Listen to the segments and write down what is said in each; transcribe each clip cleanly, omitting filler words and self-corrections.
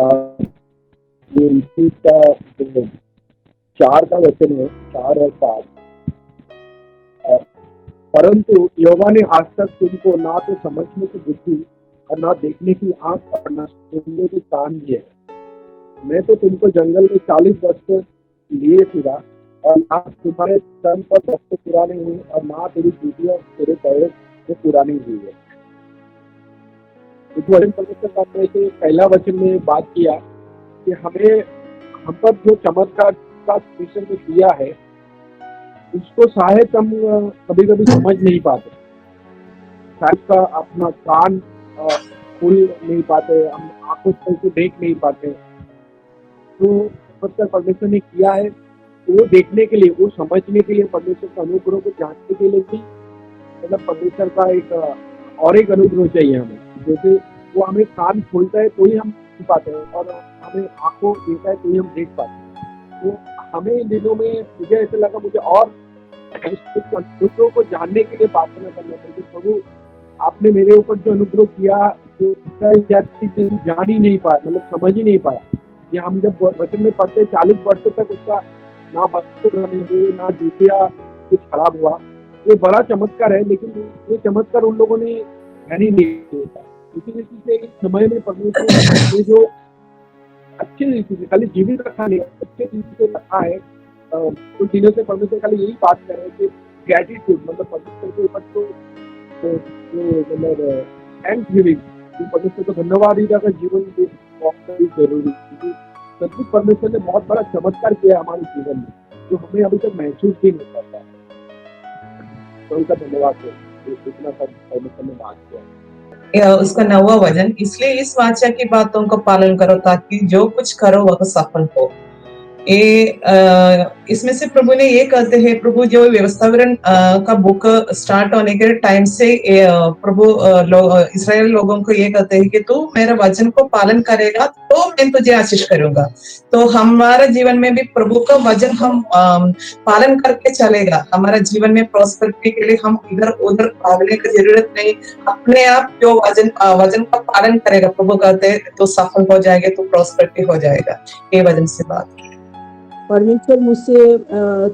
ये इसका जो 4 का वचन है, 4 और 5, परंतु यहोवा ने आज तक तुमको ना तो समझने की बुद्धि और ना देखने की आंख और ना सुनने के कान दिए। मैं तो तुमको जंगल में 40 वर्ष तक लिए फिरा और ना तुम्हारे तन पर रक्त पुराने हुए और ना तेरी चूटियां तेरे पैरों से पुरानी हुई है। इस वचन परमेश्वर ने से पहला वचन में बात किया कि हम पर जो चमत्कार का परमेश्वर ने किया है उसको शायद हम कभी कभी समझ नहीं पाते, शायद का अपना कान खुल नहीं पाते, हम आंखों से देख नहीं पाते। तो चमत्कार परमेश्वर ने किया है वो देखने के लिए, वो समझने के लिए, परमेश्वर के अनुग्रह को जानने के लिए भी मतलब परमेश्वर का एक अनुग्रह चाहिए हमें। जैसे वो हमें कान खोलता है तो ही हम सुन पाते हैं और हमें आंखों देता है तो ही हम देख पाते हैं। तो हमें इन दिनों में मुझे ऐसा लगा मुझे और अनुग्रह को जानने के लिए प्रार्थना करना चाहिए। प्रभु आपने मेरे ऊपर जो अनुग्रह किया जो जान ही नहीं पाया, मतलब समझ ही नहीं पाया। ये हम जब वचन में पढ़ते 40 वर्षों तक उसका ना वस्त्र हुए ना जूतिया कुछ खराब हुआ, ये बड़ा चमत्कार है, लेकिन ये चमत्कार उन लोगों ने ध्यान ही नहीं दिया। इसी से इस समय में परमेश्वर ने जो अच्छी रीति से खाली जीवित रखा नहीं, अच्छे रीति से रखा है। कुछ दिनों से परमेश्वर खाली यही बात कर रहे हैं कि ग्रेटिट्यूड, मतलब परमेश्वर के ऊपर तो मतलब थैंक्स गिविंग, परमेश्वर को धन्यवाद ही का जीवन जरूरी, क्योंकि सचमुच परमेश्वर ने बहुत बड़ा चमत्कार किया हमारे जीवन में जो हमें अभी तक महसूस भी नहीं करता। तो उनका धन्यवाद है, इतना सब परमेश्वर ने बात किया। उसका 9वां वचन, इसलिए इस वाचा की बातों का पालन करो ताकि जो कुछ करो वह सफल हो। इसमें से प्रभु ने ये कहते हैं, प्रभु जो व्यवस्थाविवरण का बुक स्टार्ट होने के टाइम से प्रभु इस्राएल लोगों को ये कहते हैं कि तू मेरे वचन को पालन करेगा तो मैं तुझे आशीष करूंगा। तो हमारे जीवन में भी प्रभु का वचन हम पालन करके चलेगा, हमारा जीवन में प्रॉस्पेरिटी के लिए हम इधर उधर भागने की जरूरत नहीं। अपने आप जो वचन का पालन करेगा, प्रभु कहते हैं तो सफल हो जाएगा, तो प्रॉस्पेरिटी हो जाएगा। ये वचन से बात परमेश्वर मुझसे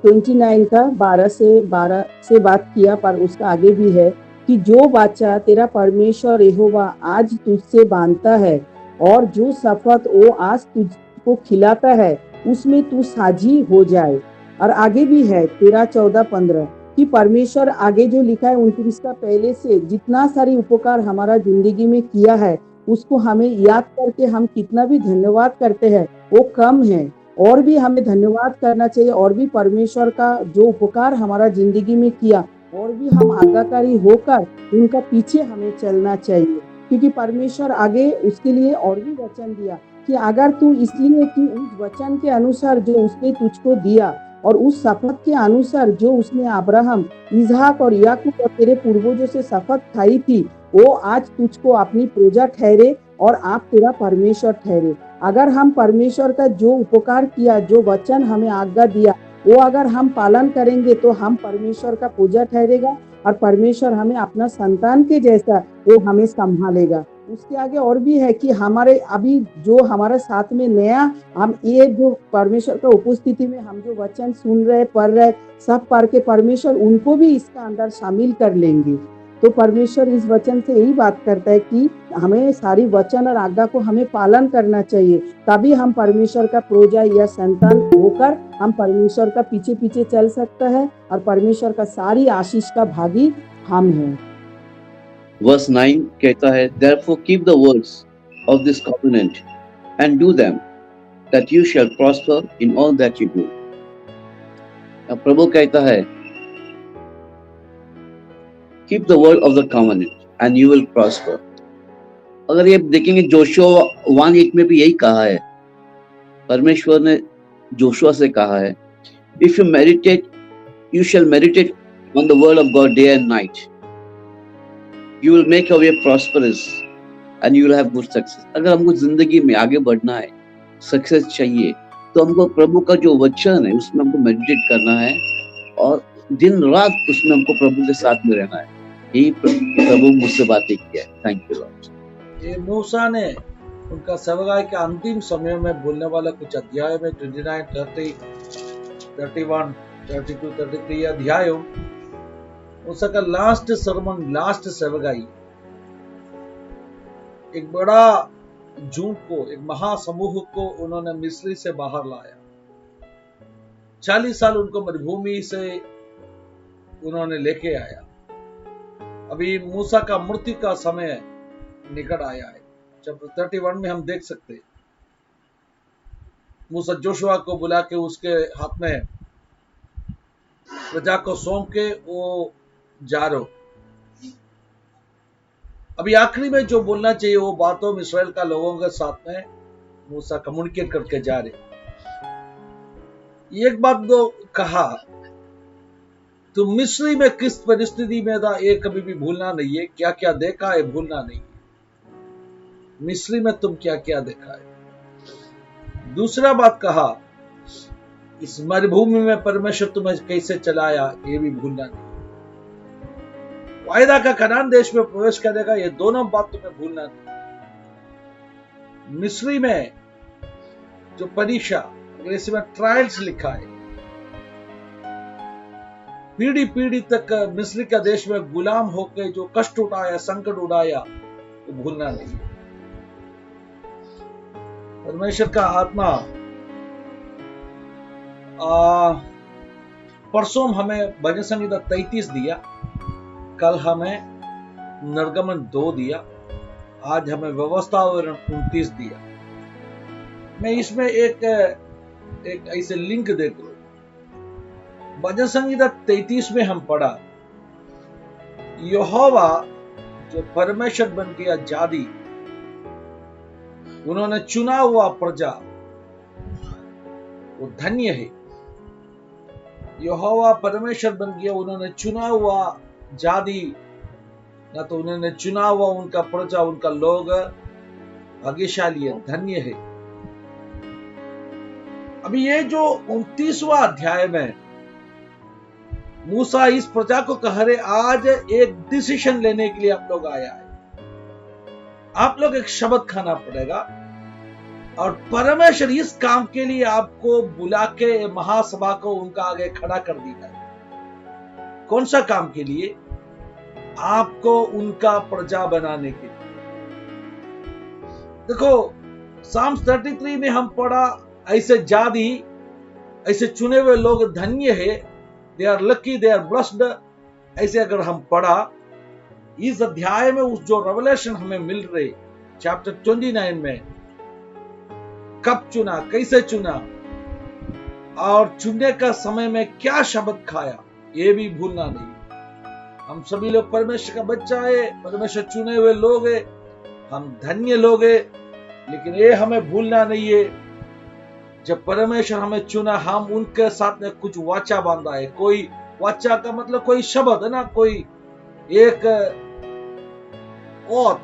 29 का 12 से बात किया, पर उसका आगे भी है कि जो वाचा तेरा परमेश्वर यहोवा आज तुझसे बांधता है और जो शपथ वो आज तुझको खिलाता है उसमें तू साझी हो जाए। और आगे भी है 13-14-15 कि परमेश्वर आगे जो लिखा है 29 का पहले से जितना सारी उपकार हमारा जिंदगी में किया है उसको हमें याद करके हम कितना भी धन्यवाद करते हैं वो कम है, और भी हमें धन्यवाद करना चाहिए, और भी परमेश्वर का जो उपकार हमारा जिंदगी में किया और भी हम आज्ञाकारी होकर उनका पीछे हमें चलना चाहिए, क्योंकि परमेश्वर आगे उसके लिए और भी वचन दिया कि अगर तू इसलिए कि उस वचन के अनुसार जो उसने तुझको दिया और उस शपथ के अनुसार जो उसने अब्राहम, इसहाक और याकूब और तेरे पूर्वजों से शपथ खाई थी वो आज तुझको अपनी प्रजा ठहरे और आप तेरा परमेश्वर ठहरे। अगर हम परमेश्वर का जो उपकार किया, जो वचन हमें आज्ञा दिया वो अगर हम पालन करेंगे तो हम परमेश्वर का पूजा ठहरेगा और परमेश्वर हमें अपना संतान के जैसा वो हमें संभालेगा। उसके आगे और भी है कि हमारे अभी जो हमारे साथ में नया हम ये जो परमेश्वर का उपस्थिति में हम जो वचन सुन रहे पढ़ रहे सब पढ़ के परमेश्वर उनको भी इसका अंदर शामिल कर लेंगे। तो परमेश्वर इस वचन से यही बात करता है कि हमें सारी वचन और आज्ञा को हमें पालन करना चाहिए, तभी हम परमेश्वर का प्रजा या संतान होकर हम परमेश्वर का पीछे पीछे चल सकता है और परमेश्वर का सारी आशीष का भागी हम हैं। Verse 9 कहता है, Therefore keep the words of this covenant and do them, that you shall prosper in all that you do. अब प्रभु कहता है, Keep the word of the covenant and you will prosper. अगर ये देखेंगे जोशुआ 1:8 में भी यही कहा है, परमेश्वर ने जोशुआ से कहा है, If you meditate, you shall meditate on the word of God day and night. You will make your way prosperous and you will have good success. अगर हमको जिंदगी में आगे बढ़ना है, सक्सेस चाहिए, तो हमको प्रभु का जो वचन है उसमें हमको मेडिटेट करना है और दिन रात उसमें हमको प्रभु के साथ में रहना है। यही प्रभु मुझसे बातें किया है। Thank you Lord. ये मूसा ने उनका सेवकाई के अंतिम समय में बोलने वाला कुछ अध्याय में 29, 30, 31, 32, 33 अध्याय उसका लास्ट सरमन, लास्ट सेवकाई, एक बड़ा झुंड को, एक महासमूह को उन्होंने मिस्री से बाहर लाया। 40 साल उनको मरुभूमि से उन्होंने लेके आया। अभी मूसा का मृत्यु का समय निकट आया है। चैप्टर 31 में हम देख सकते हैं मूसा जोशुआ को बुला के उसके हाथ में प्रजा को सौंप के वो जा रहे। अभी आखिरी में जो बोलना चाहिए वो बातों में इस्राएल का लोगों के साथ में मूसा कम्युनिकेट करके जा रहे। एक बात तो कहा, तुम मिस्री में किस परिस्थिति में था ये कभी भी भूलना नहीं है। क्या क्या देखा है भूलना नहीं है। मिस्री में तुम क्या क्या देखा है। दूसरा बात कहा, इस मरुभूमि में परमेश्वर तुम्हें कैसे चलाया ये भी भूलना नहीं। वायदा का कनान देश में प्रवेश करेगा, ये दोनों बात तुम्हें भूलना नहीं। मिस्री में जो परीक्षा, अंग्रेजी में ट्रायल्स लिखा है, पीढ़ी पीढ़ी तक मिस्री का देश में गुलाम होकर जो कष्ट उठाया, संकट उठाया, वो भूलना नहीं। परमेश्वर का आत्मा परसों हमें भजन संहिता 33 दिया, कल हमें निर्गमन 2 दिया, आज हमें व्यवस्था 29 दिया। मैं इसमें एक ऐसे लिंक देख लो। भजन संहिता 33 में हम पढ़ा, यहोवा जो परमेश्वर बन गया जादी, उन्होंने चुना हुआ प्रजा, वो धन्य है। यहोवा परमेश्वर बन गया, उन्होंने चुना हुआ जाति, ना तो उन्होंने चुना हुआ उनका प्रजा, उनका लोग भाग्यशाली है, धन्य है। अभी ये जो 29वां अध्याय में मूसा इस प्रजा को कह रहे, आज एक डिसीजन लेने के लिए आप लोग आया है। आप लोग एक शब्द खाना पड़ेगा और परमेश्वर इस काम के लिए आपको बुला के महासभा को उनका आगे खड़ा कर दिया है। कौन सा काम के लिए? आपको उनका प्रजा बनाने के लिए। देखो साम्स 33 में हम पढ़ा, ऐसे जाति, ऐसे चुने हुए लोग धन्य है, they are lucky, they are blessed. ऐसे अगर हम पढ़ा इस अध्याय में, उस जो रेवलेशन हमें मिल रही चैप्टर 29 में, कब चुना, कैसे चुना और चुनने का समय में क्या शब्द खाया, ये भी भूलना नहीं। हम सभी लोग परमेश्वर का बच्चा है, परमेश्वर चुने हुए लोग है, हम धन्य लोग है, लेकिन ये हमें भूलना नहीं है, जब परमेश्वर हमें चुना, हम उनके साथ में कुछ वाचा बांधा है। कोई वाचा का मतलब कोई शब्द है ना, कोई एक ओथ,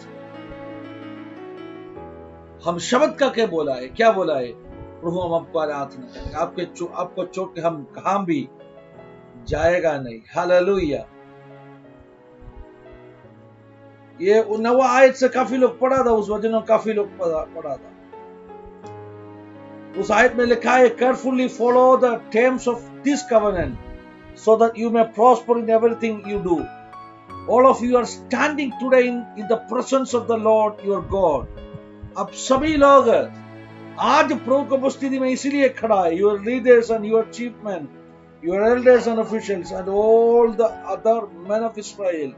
हम शब्द का क्या बोला है, क्या बोला है? प्रभु हम आपको आराधना करेंगे, आपको छोड़ के हम कहां भी जाएगा नहीं। हालेलुया। ये 9वां आयत से काफी लोग पढ़ा था, उस वचन में काफी लोग पढ़ा था। उस आयत में लिखा है, carefully follow the terms of this covenant so that you may prosper in everything you do. All of you are standing today in the presence of the Lord your God. अब सभी लोग आज प्रभु की उपस्थिति में इसीलिए खड़ा है। Your leaders and your chief men, your elders and officials and all the other men of Israel,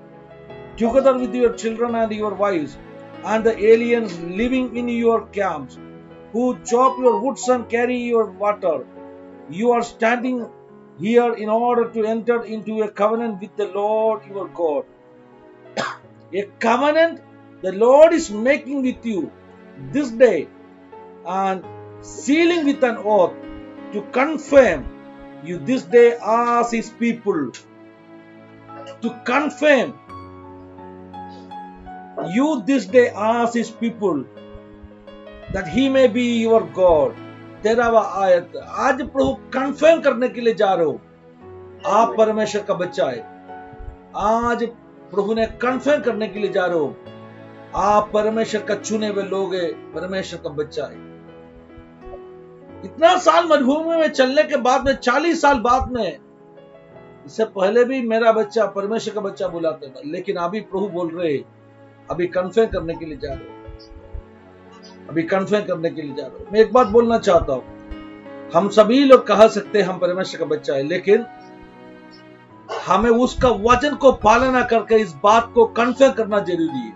together with your children and your wives and the aliens living in your camps, who chop your woods and carry your water. You are standing here in order to enter into a covenant with the Lord your God. A covenant the Lord is making with you this day and sealing with an oath to confirm you this day as his people. To confirm you this day as his people, that he may be your God. 13वां आयत, आज प्रभु confirm करने के लिए जा रहे हो, आप परमेश्वर का बच्चा है। आज प्रभु ने कंफर्म करने के लिए जा रहे हो, आप परमेश्वर का चुने हुए लोग है, परमेश्वर का बच्चा है। इतना साल मरुभूमि में चलने के बाद में, 40 साल बाद में, इससे पहले भी मेरा बच्चा परमेश्वर का बच्चा बुलाता था, लेकिन अभी प्रभु बोल रहे, अभी कन्फर्म करने के लिए जा रहे हो, अभी कन्फर्म करने के लिए जा रहे हो। मैं एक बात बोलना चाहता हूं, हम सभी लोग कह सकते हैं हम परमेश्वर का बच्चा है, लेकिन हमें उसका वचन को पालना करके इस बात को कन्फर्म करना जरूरी है।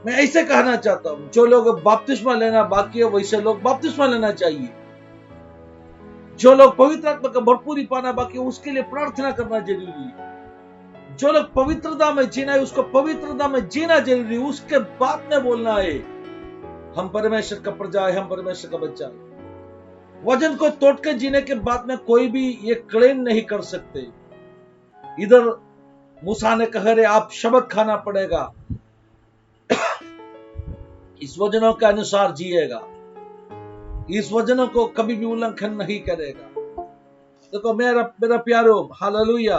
मैं ऐसे कहना चाहता हूं, जो लोग बपतिस्मा लेना बाकी है वैसे लोग बपतिस्मा लेना चाहिए। जो लोग पवित्र आत्मा का भरपूरी पाना बाकी है उसके लिए प्रार्थना करना जरूरी है। जो लोग पवित्रता में जीना है उसको पवित्रता में जीना जरूरी है। उसके बाद में बोलना है हम परमेश्वर का प्रजा है, हम परमेश्वर का बच्चा है। वचन को तोड़ के जीने के बाद में कोई भी ये क्लेम नहीं कर सकते। इधर मूसा ने कहा रे आप शब्द खाना पड़ेगा, इस वचनों के अनुसार जिएगा, इस वचनों को कभी भी उल्लंघन नहीं करेगा। देखो मेरा प्यारो, हालेलुया,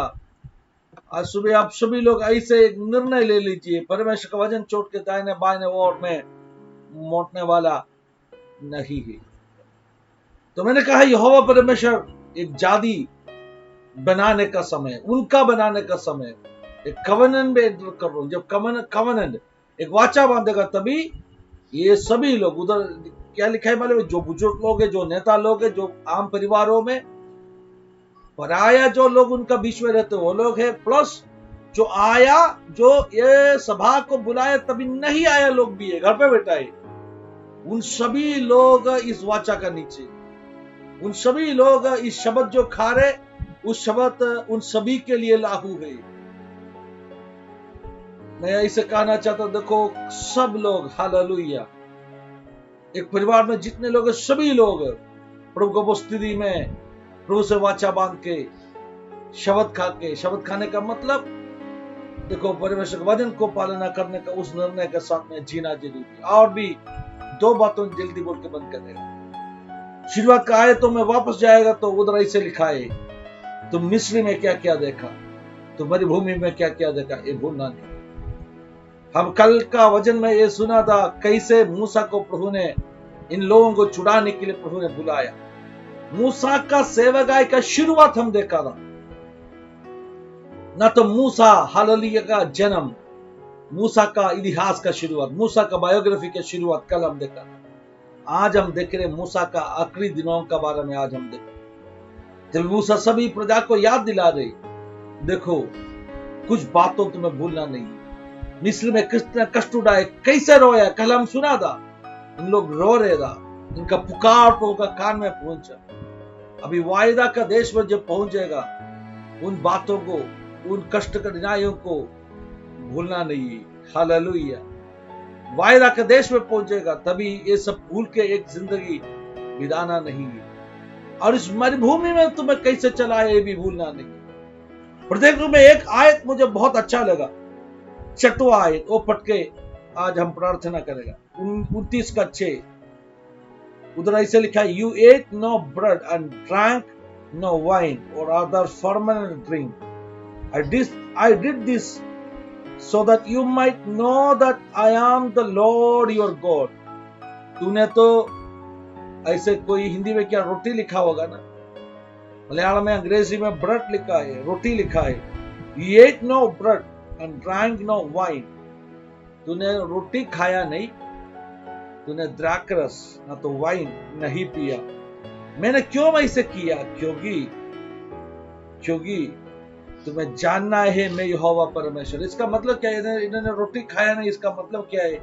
आज सुबह आप सभी लोग ऐसे एक निर्णय ले लीजिए, परमेश्वर का वचन छोड़ के दाहिने बाएं ओर में मोड़ने वाला नहीं है। तो मैंने कहा यहोवा परमेश्वर एक जाति बनाने का समय, उनका बनाने का समय, एक कवनेंट में एंटर कर रहा हूं। जब कवनेंट एक वाचा बांधेगा तभी ये सभी लोग, उधर क्या लिखा है मालूम है, जो बुजुर्ग लोग हैं, जो नेता लोग हैं, जो आम परिवारों में पराया जो लोग उनका बीच में रहते वो लोग है, प्लस जो आया, जो ये सभा को बुलाया तभी नहीं आया लोग भी है, घर पे बैठा है, उन सभी लोग इस वाचा का नीचे, उन सभी लोग इस शब्द जो खा रहे, उस शब्द उन सभी के लिए लागू है। मैं ऐसे कहना चाहता हूं, देखो सब लोग, हालेलुया, एक परिवार में जितने लोग हैं सभी लोग प्रभु को उपस्थिति में प्रभु से वाचा बांध के शब्द खा के, शब्द खाने का मतलब देखो परमेश्वर के वचन को पालना करने का उस निर्णय के साथ में जीना जरूरी है। और भी दो बातों जल्दी बोल के बंद करेगा। शुरुआत का आयतों में वापस जाएगा तो उधर ऐसे लिखा है, तुम मिस्र में क्या क्या देखा, तुम मरुभूमि में क्या क्या देखा, ये भूलना नहीं। हम कल का वचन में ये सुना था कैसे मूसा को प्रभु ने, इन लोगों को छुड़ाने के लिए प्रभु ने बुलाया। मूसा का सेवकाई का शुरुआत हम देखा था, ना तो मूसा हालेलुया का जन्म, मूसा का इतिहास का शुरुआत, मूसा का बायोग्राफी का शुरुआत कल हम देखा था। आज हम देख रहे मूसा का आखिरी दिनों का बारे में आज हम देख, जब मूसा सभी प्रजा को याद दिला रहे, देखो कुछ बातों तुम्हें भूलना नहीं। मिस्र में कितना कष्ट उठाए, कैसे रोया, कल हम सुना था, इन लोग रो रहे था, इनका पुकार तो उनका कान में पहुंचा। अभी वायदा का देश में जब पहुंचेगा, उन बातों को, उन कष्ट कठिनाइयों को भूलना नहीं है। हालेलुया, वायदा के देश में पहुंचेगा तभी ये सब भूल के एक जिंदगी बिताना नहीं है। और इस मरुभूमि में तुम्हें कैसे चला है ये भी भूलना नहीं। प्रत्येक रूप में एक आयत मुझे बहुत अच्छा लगा, 6वां आयत, वो पढ़ के आज हम प्रार्थना करेगा। 29 का 6, उधर ऐसे लिखा है, you ate no bread and drank no wine और other fermented drink, I did this so that you might know that I am the Lord your God. तूने तो ऐसे, कोई हिंदी में क्या रोटी लिखा होगा ना, मलयालम में अंग्रेजी में ब्रेड लिखा है, रोटी लिखा है। You ate no bread and drank no wine. तूने रोटी खाया नहीं, तूने द्राक्षरस ना तो वाइन नहीं पिया। मैंने क्यों ऐसे किया? क्योंकि तुम्हें जानना है मैं यहोवा परमेश्वर। इसका मतलब क्या है? इन्होंने रोटी खाया नहीं, इसका मतलब क्या है?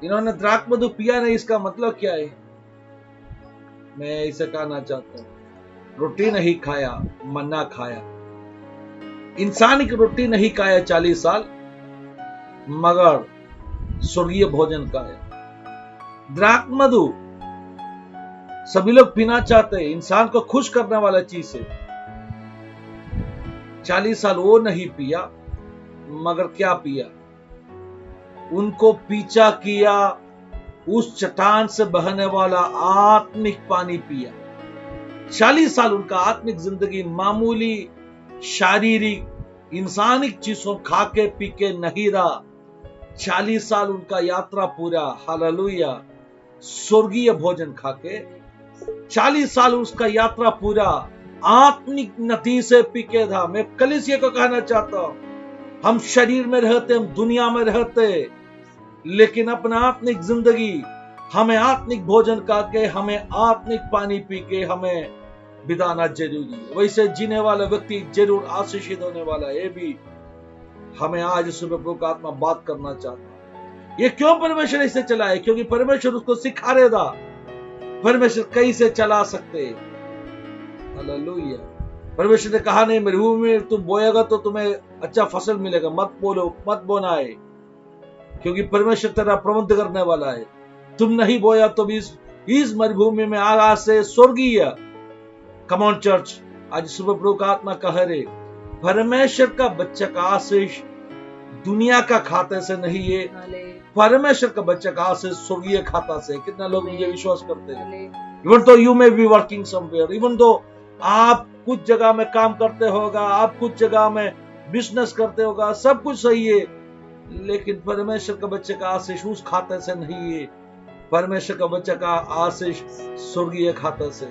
इन्होंने द्राक्ष मधु पिया नहीं, इसका मतलब क्या है? मैं इसे कहना चाहता हूं, रोटी नहीं खाया, मन्ना खाया। इंसान की रोटी नहीं खाया 40 साल, मगर स्वर्गीय भोजन खाया। द्राक्ष मधु सभी लोग पीना चाहते हैं, इंसान को खुश करने वाला चीज है। 40 साल वो नहीं पिया, मगर क्या पिया? उनको पीछा किया, उस चट्टान से बहने वाला आत्मिक पानी पिया। 40 साल उनका आत्मिक जिंदगी मामूली शारीरिक इंसानी चीजों खा के पी के नहीं रहा। 40 साल उनका यात्रा पूरा, हालेलुया, स्वर्गीय भोजन खा के 40 साल उसका यात्रा पूरा आत्मिक नदी से पी के था। मैं कलीसिया को कहना चाहता हूं, हम शरीर में रहते, हम दुनिया में रहते, लेकिन अपना आत्मिक जिंदगी हमें आत्मिक भोजन खा के, हमें आत्मिक पानी पी के हमें बिताना जरूरी है। वैसे जीने वाला व्यक्ति जरूर आशीषित होने वाला है। ये भी हमें आज सुबह प्रभु का आत्मा बात करना चाहता है। ये क्यों परमेश्वर इसे चलाए? क्योंकि परमेश्वर उसको सिखा रहे था परमेश्वर कैसे चला सकते। हालेलुया। परमेश्वर ने कहा नहीं, मरुभूमि में तुम बोएगा तो तुम्हें अच्छा फसल मिलेगा, मत बोना है, क्योंकि परमेश्वर तेरा प्रबंध करने वाला है। तुम नहीं बोया तो भी इस मरुभूमि में आगाज से स्वर्गीय, कम ऑन चर्च, आज सुबह प्रभु का आत्मा कह रहे, परमेश्वर का बच्चा का आशीष दुनिया का खाते से नहीं है, परमेश्वर का बच्चा का आशीष स्वर्गीय खाता से। कितना लोग मुझे विश्वास करते हैं? इवन तो you may be working somewhere, even तो आप कुछ जगह में काम करते होगा, आप कुछ जगह में बिजनेस करते होगा, सब कुछ सही है, लेकिन परमेश्वर का बच्चे का आशीष उस खाते से नहीं है। परमेश्वर का बच्चा का आशीष स्वर्गीय खाते से।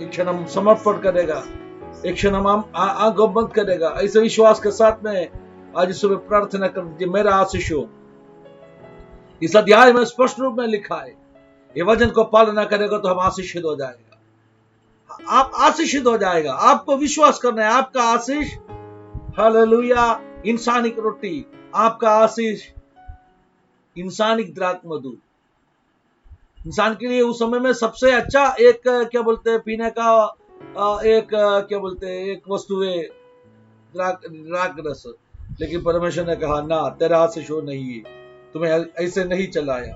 एक क्षण हम समर्पण करेगा, एक क्षण हम आंखों बंद करेगा, ऐसे विश्वास के साथ में आज सुबह प्रार्थना कर दीजिए, मेरा आशीष हो। इस अध्याय में स्पष्ट रूप में लिखा है, ये वचन को पालना करेगा तो हम आशीषित हो जाएगा। आप आशीषित हो जाएगा, आपको विश्वास करना है। आपका आशीष, हालेलुया, इंसानिक रोटी, आपका आशीष इंसानिक द्राक्ष मधु। इंसान के लिए उस समय में सबसे अच्छा एक क्या बोलते हैं पीने का एक क्या बोलते हैं एक वस्तु है द्राक्ष रस। लेकिन परमेश्वर ने कहा ना, तेरा आशीष वो नहीं है, तुम्हें ऐसे नहीं चलाया,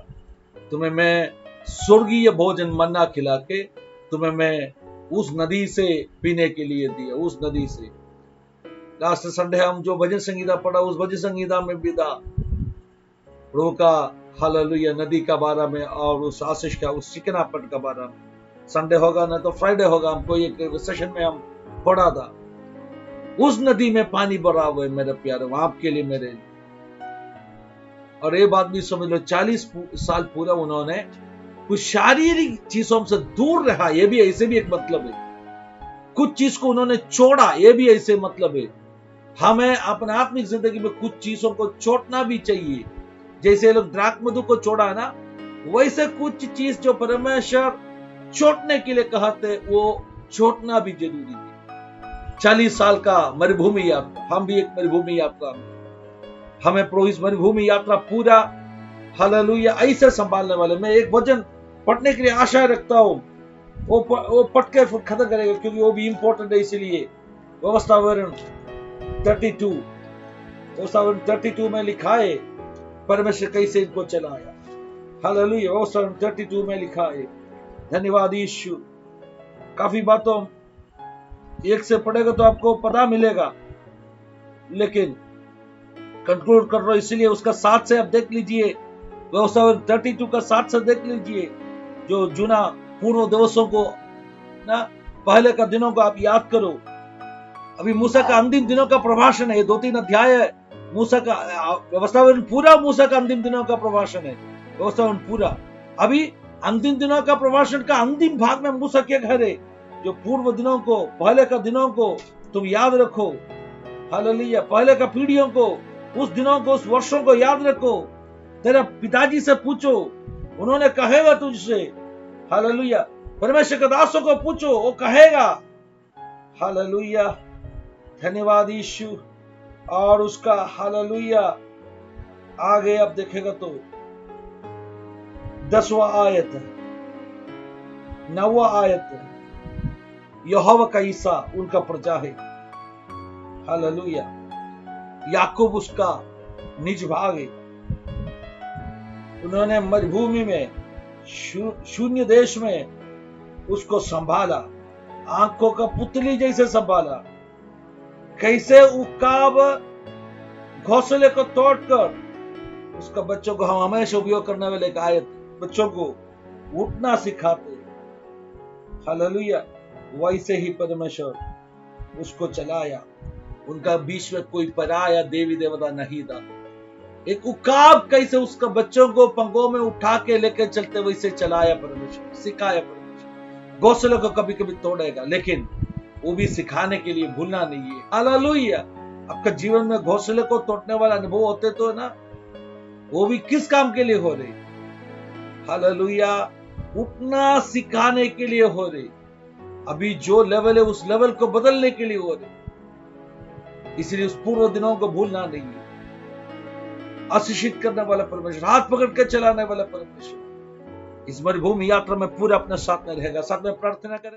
तुम्हें मैं स्वर्गीय भोजन मन्ना खिला के तुम्हें मैं उस नदी से पीने के लिए दिया, उस नदी से। लास्ट संडे हम जो भजन संगीता पढ़ा, उस भजन संगीता में भी था प्रभु का हालेलुया नदी का बारे में और उस आशीष का, उस चिकनापन का बारे में। संडे होगा ना तो फ्राइडे होगा, हमको एक सेशन में हम पढ़ा था। उस नदी में पानी भरा हुआ है मेरे प्यारे, आपके लिए, मेरे लिए। और ये बात भी समझ लो, 40 साल पूरा उन्होंने कुछ शारीरिक चीजों से दूर रहा, ये भी ऐसे भी एक मतलब है। कुछ चीज को उन्होंने छोड़ा, ये भी ऐसे मतलब है। हमें अपने आत्मिक जिंदगी में कुछ चीजों को छोड़ना भी चाहिए। जैसे लोग द्राक्ष मधु को छोड़ा ना, वैसे कुछ चीज जो परमेश्वर छोड़ने के लिए कहते, वो छोड़ना भी जरूरी है। 40 साल का मरुभूमि यात्रा, हम भी एक मरुभूमि यात्रा में, हमें प्रोहिस मरुभूमि यात्रा पूरा हालेलुया ऐसे संभालने वाले। मैं एक वचन पढ़ने के लिए आशा रखता हूँ, वो पढ़ के फिर खत्म करेगा, क्योंकि वो भी इंपॉर्टेंट है। इसीलिए व्यवस्थावरण 32 में लिखा है परमेश्वर कैसे इनको चलाया। हालेलुया, व्यवस्थावरण 32 में लिखा है। धन्यवाद यीशु। काफी बातों एक से पढ़ेगा तो आपको पता मिलेगा, लेकिन कंक्लूड कर रहा हूं, इसलिए उसका 7 से आप देख लीजिए, व्यवस्थावरण 32 का 7 से देख लीजिए। जो जुना पूर्व दिवसों को ना, पहले का दिनों को आप याद करो। अभी मूसा का अंतिम दिनों का प्रभाषण है, 2-3 अध्याय है मूसा का। व्यवस्थावरण पूरा मूसा का अंतिम दिनों का प्रभाषण है, व्यवस्थावरण पूरा। अभी अंतिम दिनों का प्रभाषण का अंतिम भाग में मूसा क्या कह रहे, जो पूर्व दिनों को, पहले का दिनों को तुम याद रखो। हालेलुया, पहले का पीढ़ियों को, उस दिनों को, उस वर्षों को याद रखो। तेरा पिताजी से पूछो, उन्होंने कहेगा तुझसे। हालेलुया, परमेश्वर के दासों को पूछो, वो कहेगा। हालेलुया, धन्यवाद यीशु। और उसका हालेलुया आगे आप देखेगा तो 10वां आयत है, 9वां आयत है, यहोवा का ईसा उनका प्रजा है। हालेलुया, याकूब उसका निज भाग है। उन्होंने मरुभूमि में, शून्य देश में उसको संभाला, आंखों का पुतली जैसे संभाला। कैसे उकाब घोंसले को तोड़कर उसका बच्चों को, हम हमेशा उपयोग करने वाले एक आयत, बच्चों को उठना सिखाते। हालेलुया, वैसे ही परमेश्वर उसको चलाया, उनका बीच में कोई पराया देवी देवता नहीं था। एक उकाब कैसे उसका बच्चों को पंगों में उठा के लेकर चलते वैसे चलाया परमेश्वर, सिखाया परमेश्वर। घोंसले को कभी कभी तोड़ेगा, लेकिन वो भी सिखाने के लिए भूलना नहीं है। हालेलुया। आपका जीवन में घोंसले को तोड़ने वाला अनुभव होते तो ना, वो भी किस काम के लिए हो रहे? हालेलुया। उठना सिखाने के लिए हो रहे। अभी जो लेवल है उस लेवल को बदलने के लिए हो रहे। इसलिए उस पूर्व दिनों को भूलना नहीं है। आशीषित करने वाला परमेश्वर, हाथ पकड़ के चलाने वाला परमेश्वर इस मरुभूमि यात्रा में पूरा अपने साथ में रहेगा। साथ में प्रार्थना करें।